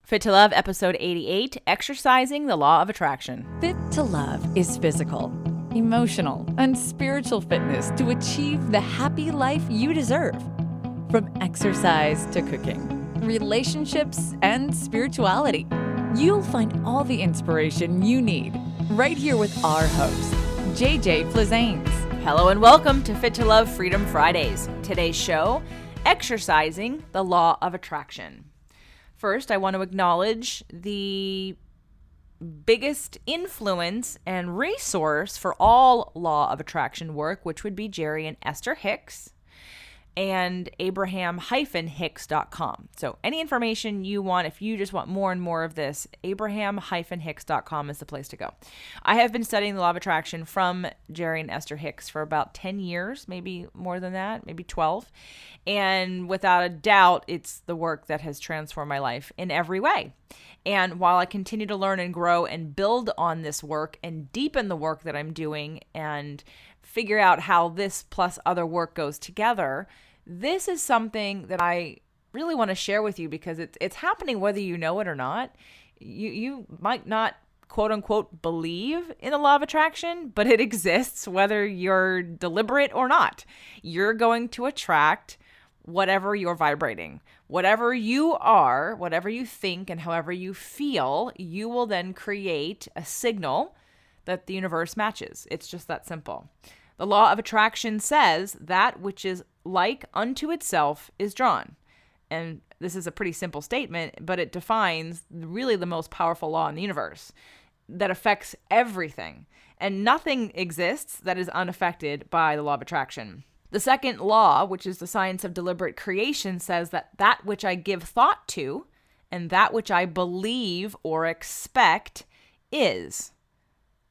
Fit to Love, episode 88, Exercising the Law of Attraction. Fit to Love is physical, emotional, and spiritual fitness to achieve the happy life you deserve. From exercise to cooking, relationships, and spirituality, you'll find all the inspiration you need right here with our host, JJ Flizanes. Hello and welcome to Fit to Love Freedom Fridays. Today's show, Exercising the Law of Attraction. First, I want to acknowledge the biggest influence and resource for all law of attraction work, which would be Jerry and Esther Hicks and Abraham-Hicks.com. So any information you want, if you just want more and more of this, Abraham-Hicks.com is the place to go. I have been studying the law of attraction from Jerry and Esther Hicks for about 10 years, maybe more than that, maybe 12. And without a doubt, it's the work that has transformed my life in every way. And while I continue to learn and grow and build on this work and deepen the work that I'm doing and figure out how this plus other work goes together, this is something that I really want to share with you because it's happening whether you know it or not. You might not, quote unquote, believe in the law of attraction, but it exists whether you're deliberate or not. You're going to attract whatever you're vibrating. Whatever you are, whatever you think, and however you feel, you will then create a signal that the universe matches. It's just that simple. The law of attraction says that which is like unto itself is drawn. And this is a pretty simple statement, but it defines really the most powerful law in the universe that affects everything. And nothing exists that is unaffected by the law of attraction. The second law, which is the science of deliberate creation, says that which I give thought to and that which I believe or expect is,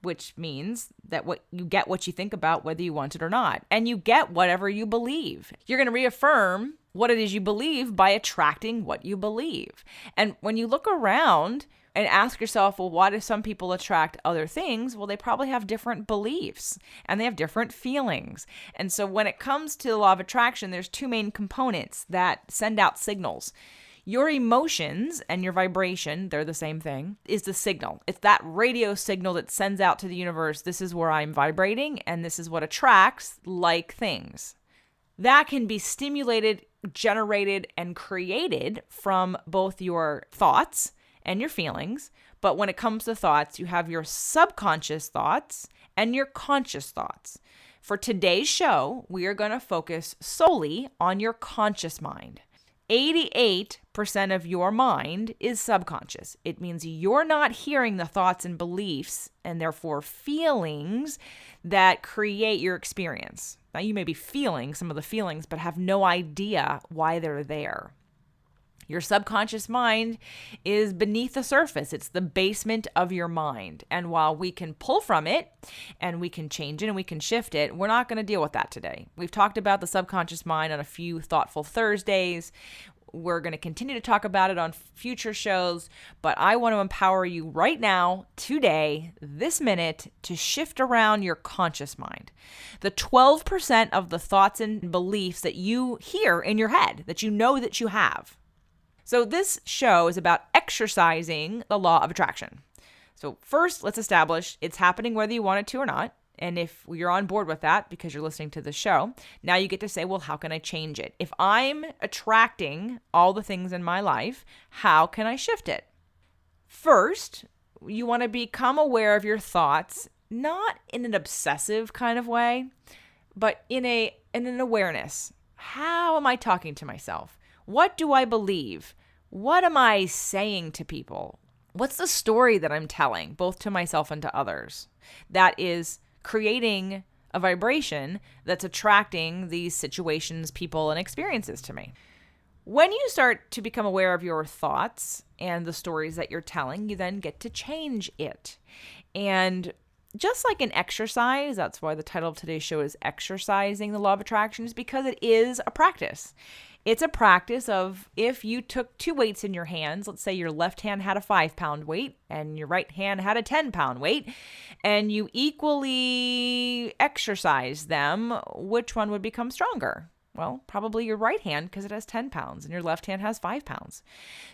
which means that what you get what you think about whether you want it or not, and you get whatever you believe. You're going to reaffirm what it is you believe by attracting what you believe. And when you look around and ask yourself, well, why do some people attract other things? Well, they probably have different beliefs and they have different feelings. And so when it comes to the law of attraction, there's two main components that send out signals. Your emotions and your vibration, they're the same thing, is the signal. It's that radio signal that sends out to the universe, this is where I'm vibrating and this is what attracts like things. That can be stimulated, generated, and created from both your thoughts and your feelings. But when it comes to thoughts, you have your subconscious thoughts and your conscious thoughts. For today's show, we are going to focus solely on your conscious mind. 88% of your mind is subconscious. It means you're not hearing the thoughts and beliefs and therefore feelings that create your experience. Now, you may be feeling some of the feelings, but have no idea why they're there. Your subconscious mind is beneath the surface. It's the basement of your mind. And while we can pull from it and we can change it and we can shift it, we're not going to deal with that today. We've talked about the subconscious mind on a few Thoughtful Thursdays. We're going to continue to talk about it on future shows, but I want to empower you right now, today, this minute, to shift around your conscious mind. The 12% of the thoughts and beliefs that you hear in your head, that you know that you have. So this show is about exercising the law of attraction. So first, let's establish it's happening whether you want it to or not. And if you're on board with that because you're listening to the show, now you get to say, well, how can I change it? If I'm attracting all the things in my life, how can I shift it? First, you want to become aware of your thoughts, not in an obsessive kind of way, but in an awareness. How am I talking to myself? What do I believe? What am I saying to people? What's the story that I'm telling, both to myself and to others, that is creating a vibration that's attracting these situations, people, and experiences to me? When you start to become aware of your thoughts and the stories that you're telling, you then get to change it. And just like in exercise, that's why the title of today's show is Exercising the Law of Attraction, is because it is a practice. It's a practice of if you took two weights in your hands, let's say your left hand had a 5-pound weight and your right hand had a 10-pound weight, and you equally exercise them, which one would become stronger? Well, probably your right hand because it has 10 pounds and your left hand has 5 pounds.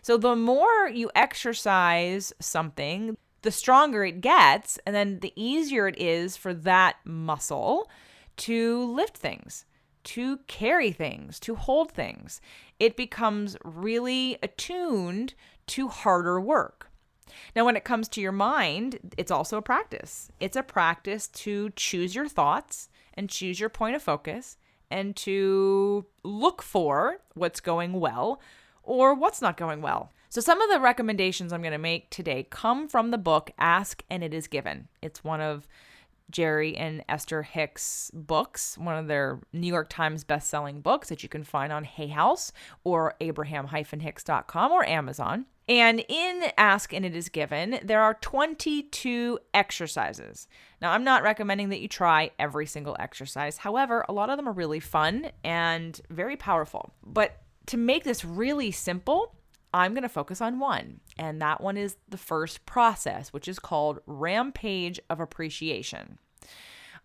So the more you exercise something, the stronger it gets, and then the easier it is for that muscle to lift things, to carry things, to hold things. It becomes really attuned to harder work. Now, when it comes to your mind, it's also a practice. It's a practice to choose your thoughts and choose your point of focus and to look for what's going well or what's not going well. So some of the recommendations I'm going to make today come from the book Ask and It Is Given. It's one of Jerry and Esther Hicks' books, one of their New York Times best-selling books that you can find on Hay House or abraham-hicks.com or Amazon. And in Ask and It Is Given, there are 22 exercises. Now, I'm not recommending that you try every single exercise. However, a lot of them are really fun and very powerful. But to make this really simple, I'm going to focus on one, and that one is the first process, which is called Rampage of Appreciation.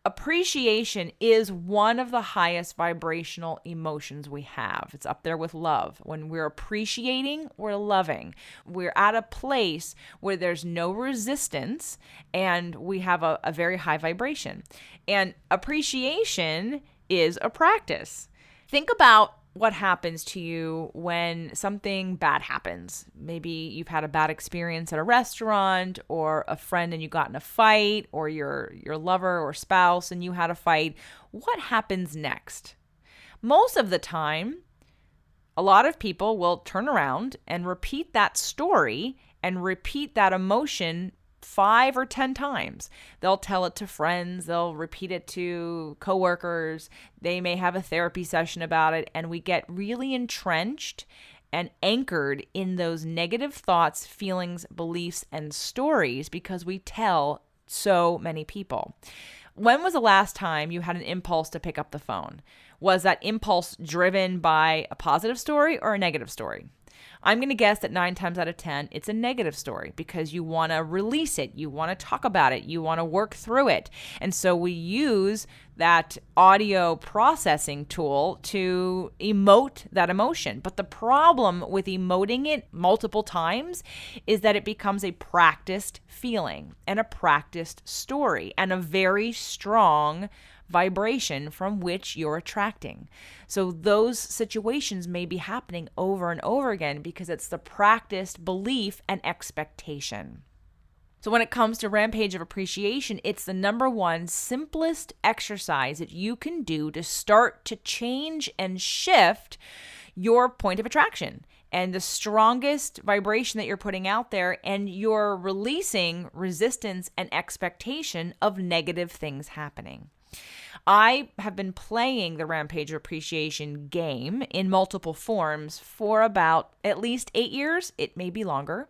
Appreciation is one of the highest vibrational emotions we have. It's up there with love. When we're appreciating, we're loving. We're at a place where there's no resistance and we have a very high vibration. And appreciation is a practice. Think about what happens to you when something bad happens. Maybe you've had a bad experience at a restaurant, or a friend and you got in a fight, or your lover or spouse and you had a fight. What happens next? Most of the time, a lot of people will turn around and repeat that story and repeat that emotion 5 or 10 times. They'll tell it to friends. They'll repeat it to coworkers. They may have a therapy session about it. And we get really entrenched and anchored in those negative thoughts, feelings, beliefs, and stories because we tell so many people. When was the last time you had an impulse to pick up the phone? Was that impulse driven by a positive story or a negative story? I'm going to guess that 9 times out of 10, it's a negative story because you want to release it. You want to talk about it. You want to work through it. And so we use that audio processing tool to emote that emotion. But the problem with emoting it multiple times is that it becomes a practiced feeling and a practiced story and a very strong vibration from which you're attracting. So those situations may be happening over and over again because it's the practiced belief and expectation. So when it comes to Rampage of Appreciation, it's the number one simplest exercise that you can do to start to change and shift your point of attraction and the strongest vibration that you're putting out there, and you're releasing resistance and expectation of negative things happening. I have been playing the Rampage of Appreciation game in multiple forms for about at least 8 years. It may be longer.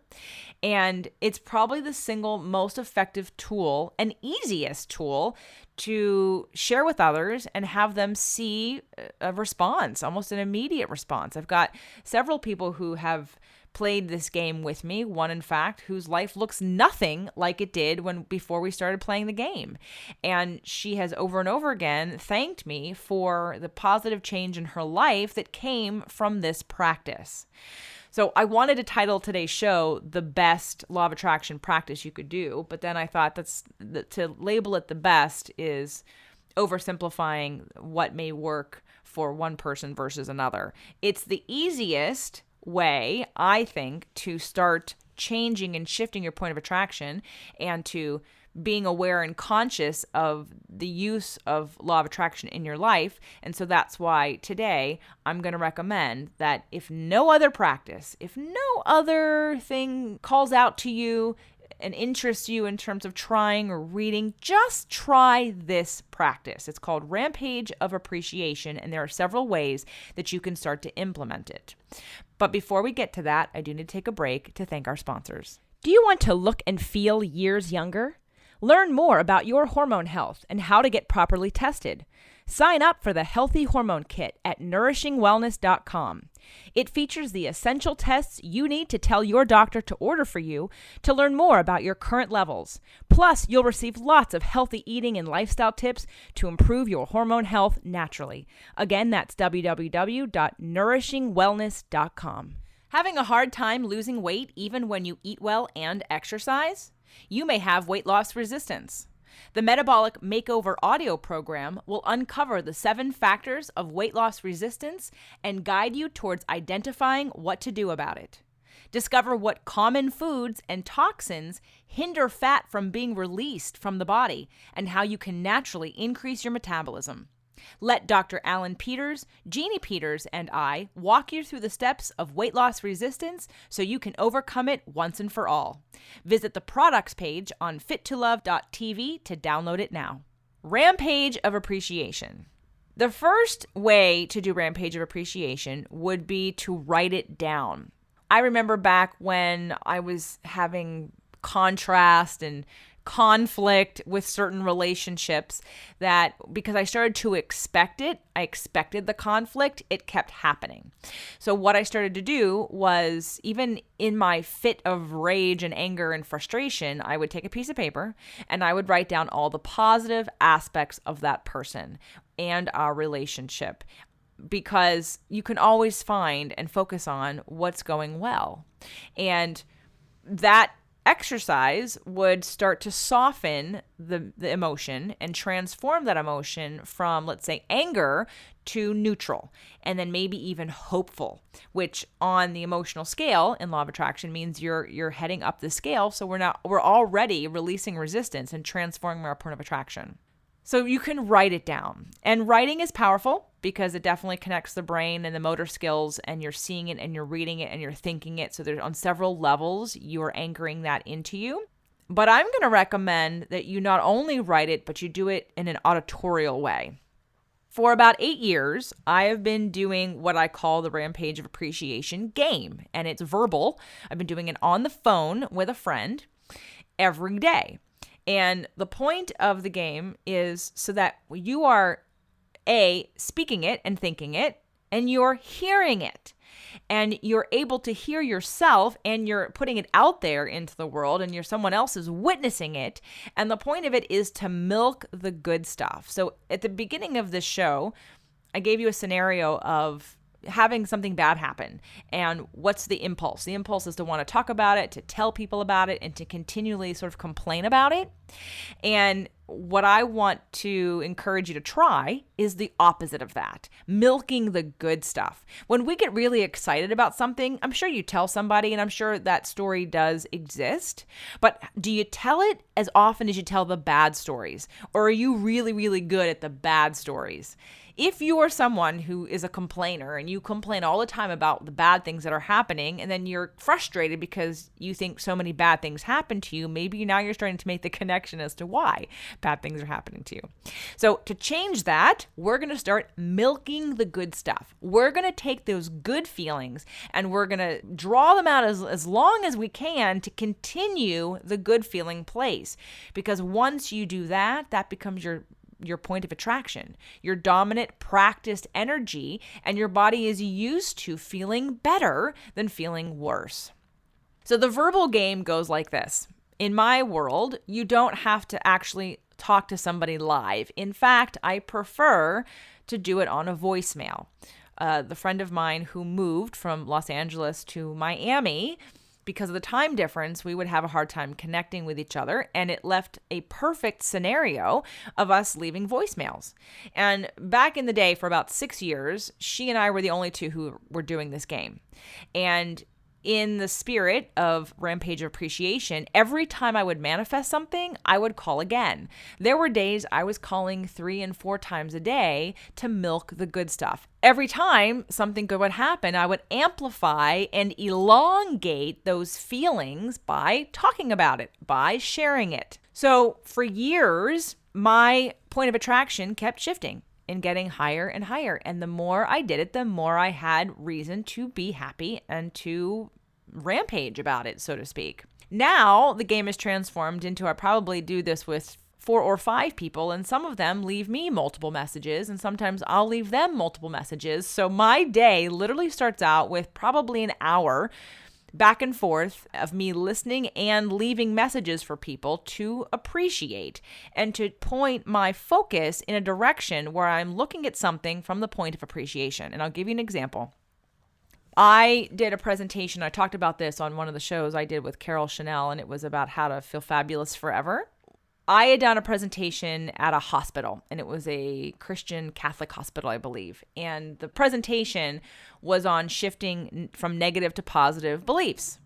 And it's probably the single most effective tool and easiest tool to share with others and have them see a response, almost an immediate response. I've got several people who have played this game with me, one in fact whose life looks nothing like it did before we started playing the game. And she has over and over again thanked me for the positive change in her life that came from this practice. So I wanted to title today's show the best law of attraction practice you could do, but then I thought to label it the best is oversimplifying what may work for one person versus another. It's the easiest way, I think, to start changing and shifting your point of attraction and to being aware and conscious of the use of law of attraction in your life. And so that's why today I'm going to recommend that if no other practice, if no other thing calls out to you and interests you in terms of trying or reading, just try this practice. It's called Rampage of Appreciation, and there are several ways that you can start to implement it. But before we get to that, I do need to take a break to thank our sponsors. Do you want to look and feel years younger? Learn more about your hormone health and how to get properly tested. Sign up for the Healthy Hormone Kit at nourishingwellness.com. It features the essential tests you need to tell your doctor to order for you to learn more about your current levels. Plus, you'll receive lots of healthy eating and lifestyle tips to improve your hormone health naturally. Again, that's www.nourishingwellness.com. Having a hard time losing weight even when you eat well and exercise? You may have weight loss resistance. The Metabolic Makeover audio program will uncover the 7 factors of weight loss resistance and guide you towards identifying what to do about it. Discover what common foods and toxins hinder fat from being released from the body and how you can naturally increase your metabolism. Let Dr. Alan Peters, Jeannie Peters, and I walk you through the steps of weight loss resistance so you can overcome it once and for all. Visit the products page on fittolove.tv to download it now. Rampage of Appreciation. The first way to do Rampage of Appreciation would be to write it down. I remember back when I was having contrast and conflict with certain relationships that because I started to expect it, I expected the conflict, it kept happening. So what I started to do was, even in my fit of rage and anger and frustration, I would take a piece of paper and I would write down all the positive aspects of that person and our relationship, because you can always find and focus on what's going well. And that exercise would start to soften the emotion and transform that emotion from, let's say, anger to neutral, and then maybe even hopeful, which on the emotional scale in Law of Attraction means you're heading up the scale. So we're already releasing resistance and transforming our point of attraction. So you can write it down, and writing is powerful because it definitely connects the brain and the motor skills, and you're seeing it and you're reading it and you're thinking it. So there's on several levels, you're anchoring that into you. But I'm going to recommend that you not only write it, but you do it in an auditorial way. For about 8 years, I have been doing what I call the Rampage of Appreciation game, and it's verbal. I've been doing it on the phone with a friend every day. And the point of the game is so that you are speaking it and thinking it, and you're hearing it, and you're able to hear yourself, and you're putting it out there into the world, and someone else is witnessing it. And the point of it is to milk the good stuff. So at the beginning of this show, I gave you a scenario of having something bad happen. And what's the impulse? The impulse is to want to talk about it, to tell people about it, and to continually sort of complain about it. And what I want to encourage you to try is the opposite of that, milking the good stuff. When we get really excited about something, I'm sure you tell somebody, and I'm sure that story does exist, but do you tell it as often as you tell the bad stories? Or are you really, really good at the bad stories? If you are someone who is a complainer and you complain all the time about the bad things that are happening, and then you're frustrated because you think so many bad things happen to you, maybe now you're starting to make the connection as to why bad things are happening to you. So to change that, we're going to start milking the good stuff. We're going to take those good feelings and we're going to draw them out as long as we can to continue the good feeling place. Because once you do that, that becomes your point of attraction, your dominant practiced energy, and your body is used to feeling better than feeling worse. So the verbal game goes like this. In my world, you don't have to actually talk to somebody live. In fact, I prefer to do it on a voicemail. The friend of mine who moved from Los Angeles to Miami, because of the time difference, we would have a hard time connecting with each other, and it left a perfect scenario of us leaving voicemails. And back in the day, for about 6 years, she and I were the only two who were doing this game. And in the spirit of Rampage of Appreciation, every time I would manifest something, I would call again. There were days I was calling 3 and 4 times a day to milk the good stuff. Every time something good would happen, I would amplify and elongate those feelings by talking about it, by sharing it. So for years, my point of attraction kept shifting and getting higher and higher. And the more I did it, the more I had reason to be happy and to rampage about it, so to speak. Now the game is transformed into, I probably do this with 4 or 5 people, and some of them leave me multiple messages, and sometimes I'll leave them multiple messages. So my day literally starts out with probably an hour back and forth of me listening and leaving messages for people to appreciate and to point my focus in a direction where I'm looking at something from the point of appreciation. And I'll give you an example. I did a presentation. I talked about this on one of the shows I did with Carol Chanel, and it was about how to feel fabulous forever. I had done a presentation at a hospital, and it was a Christian Catholic hospital, I believe. And the presentation was on shifting from negative to positive beliefs.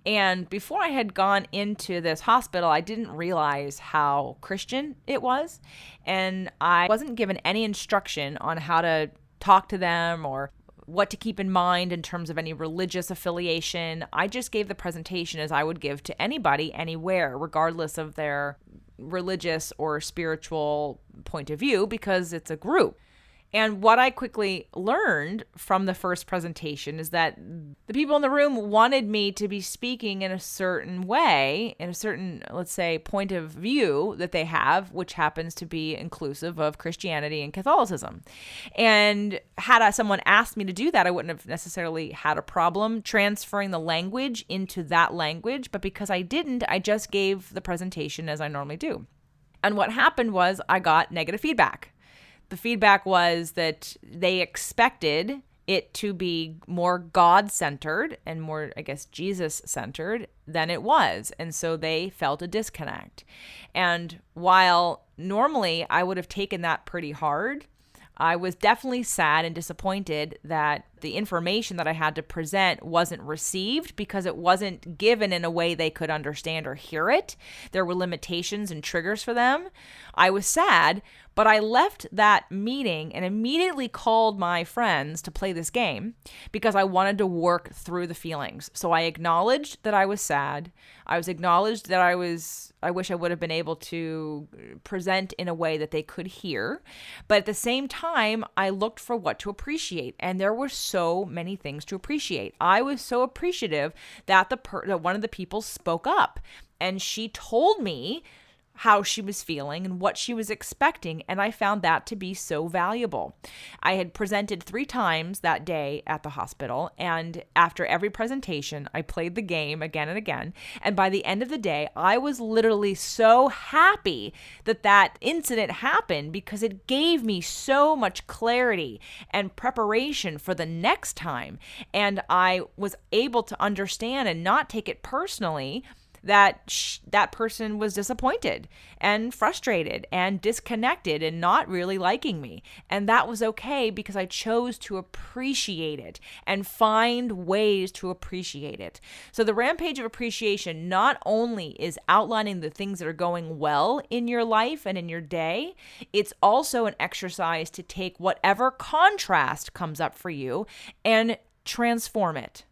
And before I had gone into this hospital, I didn't realize how Christian it was. And I wasn't given any instruction on how to talk to them or what to keep in mind in terms of any religious affiliation. I just gave the presentation as I would give to anybody, anywhere, regardless of their religious or spiritual point of view, because it's a group. And what I quickly learned from the first presentation is that the people in the room wanted me to be speaking in a certain way, in a certain, let's say, point of view that they have, which happens to be inclusive of Christianity and Catholicism. And had someone asked me to do that, I wouldn't have necessarily had a problem transferring the language into that language. But because I didn't, I just gave the presentation as I normally do. And what happened was I got negative feedback. The feedback was that they expected it to be more God-centered and more, I guess, Jesus-centered than it was. And so they felt a disconnect. And while normally I would have taken that pretty hard, I was definitely sad and disappointed that the information that I had to present wasn't received because it wasn't given in a way they could understand or hear it. There were limitations and triggers for them. I was sad, but I left that meeting and immediately called my friends to play this game because I wanted to work through the feelings. So I acknowledged that I was sad. I acknowledged that I wish I would have been able to present in a way that they could hear. But at the same time, I looked for what to appreciate. And there were so many things to appreciate. I was so appreciative that that one of the people spoke up, and she told me how she was feeling and what she was expecting, and I found that to be so valuable. I had presented 3 times that day at the hospital, and after every presentation, I played the game again and again, and by the end of the day, I was literally so happy that that incident happened because it gave me so much clarity and preparation for the next time, and I was able to understand and not take it personally that that person was disappointed and frustrated and disconnected and not really liking me. And that was okay because I chose to appreciate it and find ways to appreciate it. So the rampage of appreciation not only is outlining the things that are going well in your life and in your day, it's also an exercise to take whatever contrast comes up for you and transform it.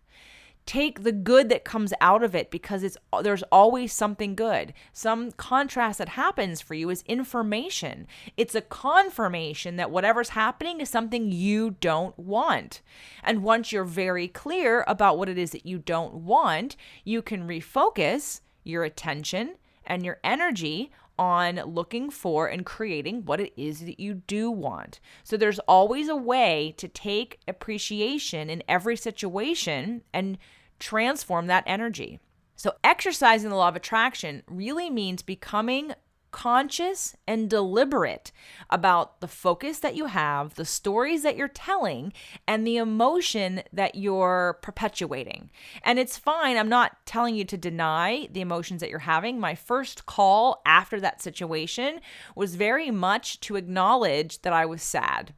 Take the good that comes out of it because there's always something good. Some contrast that happens for you is information. It's a confirmation that whatever's happening is something you don't want. And once you're very clear about what it is that you don't want, you can refocus your attention and your energy on looking for and creating what it is that you do want. So there's always a way to take appreciation in every situation and transform that energy. So exercising the law of attraction really means becoming conscious and deliberate about the focus that you have, the stories that you're telling, and the emotion that you're perpetuating. And it's fine. I'm not telling you to deny the emotions that you're having. My first call after that situation was very much to acknowledge that I was sad.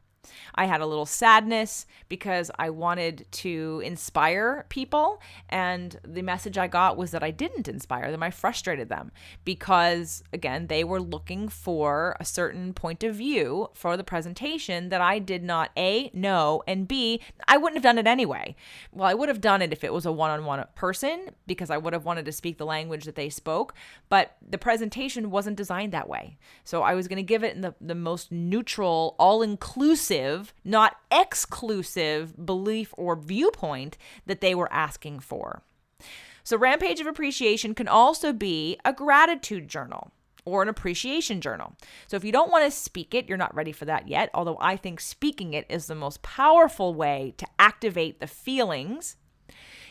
I had a little sadness because I wanted to inspire people, and the message I got was that I didn't inspire them. I frustrated them because, again, they were looking for a certain point of view for the presentation that I did not A, know, and B, I wouldn't have done it anyway. Well, I would have done it if it was a one-on-one person because I would have wanted to speak the language that they spoke, but the presentation wasn't designed that way. So I was going to give it in the most neutral, all-inclusive, not exclusive belief or viewpoint that they were asking for. So Rampage of Appreciation can also be a gratitude journal or an appreciation journal. So if you don't want to speak it, you're not ready for that yet, although I think speaking it is the most powerful way to activate the feelings.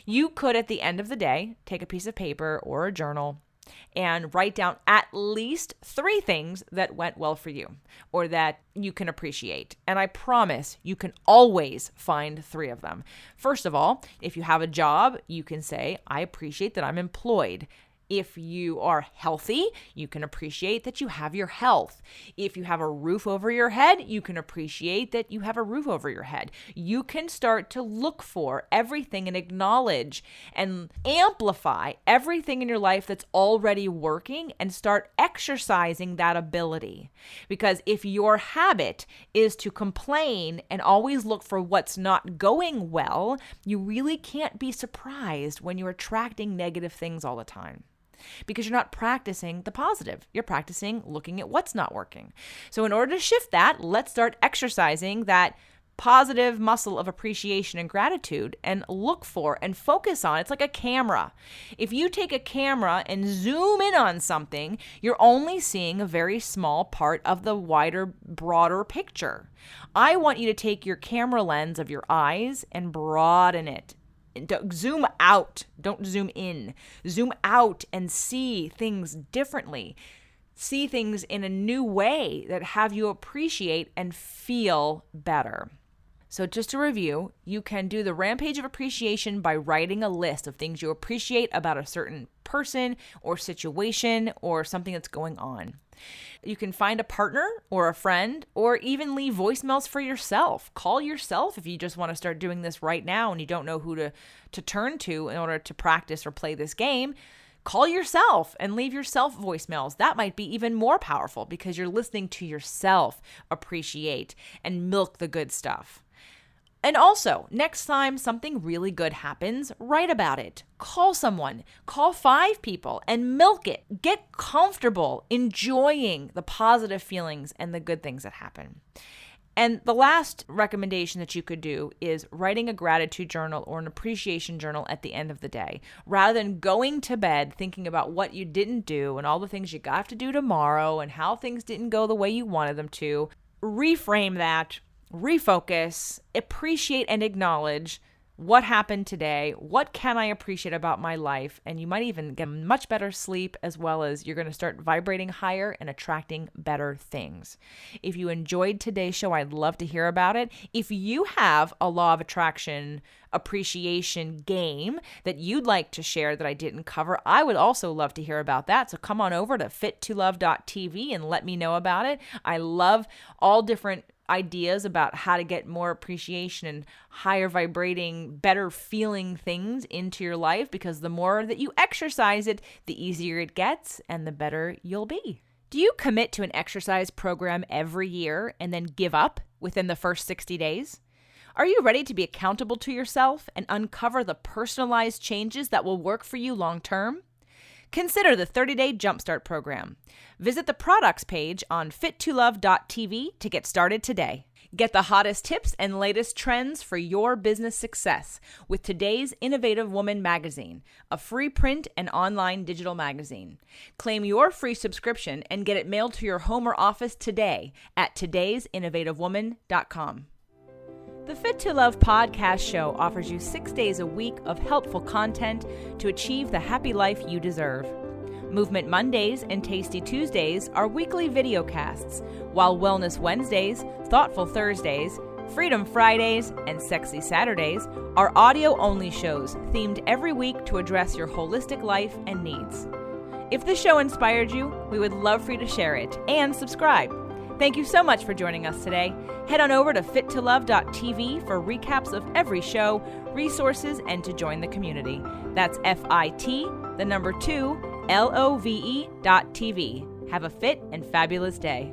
You could, at the end of the day, take a piece of paper or a journal and write down at least 3 things that went well for you or that you can appreciate. And I promise you can always find 3 of them. First of all, if you have a job, you can say, I appreciate that I'm employed. If you are healthy, you can appreciate that you have your health. If you have a roof over your head, you can appreciate that you have a roof over your head. You can start to look for everything and acknowledge and amplify everything in your life that's already working and start exercising that ability. Because if your habit is to complain and always look for what's not going well, you really can't be surprised when you're attracting negative things all the time. Because you're not practicing the positive. You're practicing looking at what's not working. So in order to shift that, let's start exercising that positive muscle of appreciation and gratitude and look for and focus on. It's like a camera. If you take a camera and zoom in on something, you're only seeing a very small part of the wider, broader picture. I want you to take your camera lens of your eyes and broaden it. Don't zoom out. Don't zoom in. Zoom out and see things differently. See things in a new way that have you appreciate and feel better. So just to review, you can do the rampage of appreciation by writing a list of things you appreciate about a certain person or situation or something that's going on. You can find a partner or a friend or even leave voicemails for yourself. Call yourself if you just want to start doing this right now and you don't know who to turn to in order to practice or play this game. Call yourself and leave yourself voicemails. That might be even more powerful because you're listening to yourself appreciate and milk the good stuff. And also, next time something really good happens, write about it. Call someone, call 5 people and milk it. Get comfortable enjoying the positive feelings and the good things that happen. And the last recommendation that you could do is writing a gratitude journal or an appreciation journal at the end of the day. Rather than going to bed thinking about what you didn't do and all the things you have to do tomorrow and how things didn't go the way you wanted them to, reframe that. Refocus, appreciate and acknowledge what happened today, what can I appreciate about my life, and you might even get much better sleep as well as you're going to start vibrating higher and attracting better things. If you enjoyed today's show, I'd love to hear about it. If you have a law of attraction appreciation game that you'd like to share that I didn't cover, I would also love to hear about that. So come on over to fit2love.tv and let me know about it. I love all different ideas about how to get more appreciation and higher vibrating, better feeling things into your life, because the more that you exercise it, the easier it gets and the better you'll be. Do you commit to an exercise program every year and then give up within the first 60 days? Are you ready to be accountable to yourself and uncover the personalized changes that will work for you long term? Consider the 30-day Jumpstart program. Visit the products page on fit2love.tv to get started today. Get the hottest tips and latest trends for your business success with today's Innovative Woman magazine, a free print and online digital magazine. Claim your free subscription and get it mailed to your home or office today at today'sinnovativewoman.com. The Fit to Love podcast show offers you 6 days a week of helpful content to achieve the happy life you deserve. Movement Mondays and Tasty Tuesdays are weekly videocasts, while Wellness Wednesdays, Thoughtful Thursdays, Freedom Fridays, and Sexy Saturdays are audio-only shows themed every week to address your holistic life and needs. If the show inspired you, we would love for you to share it and subscribe. Thank you so much for joining us today. Head on over to fit2love.tv for recaps of every show, resources, and to join the community. That's FIT2LOVE.tv. Have a fit and fabulous day.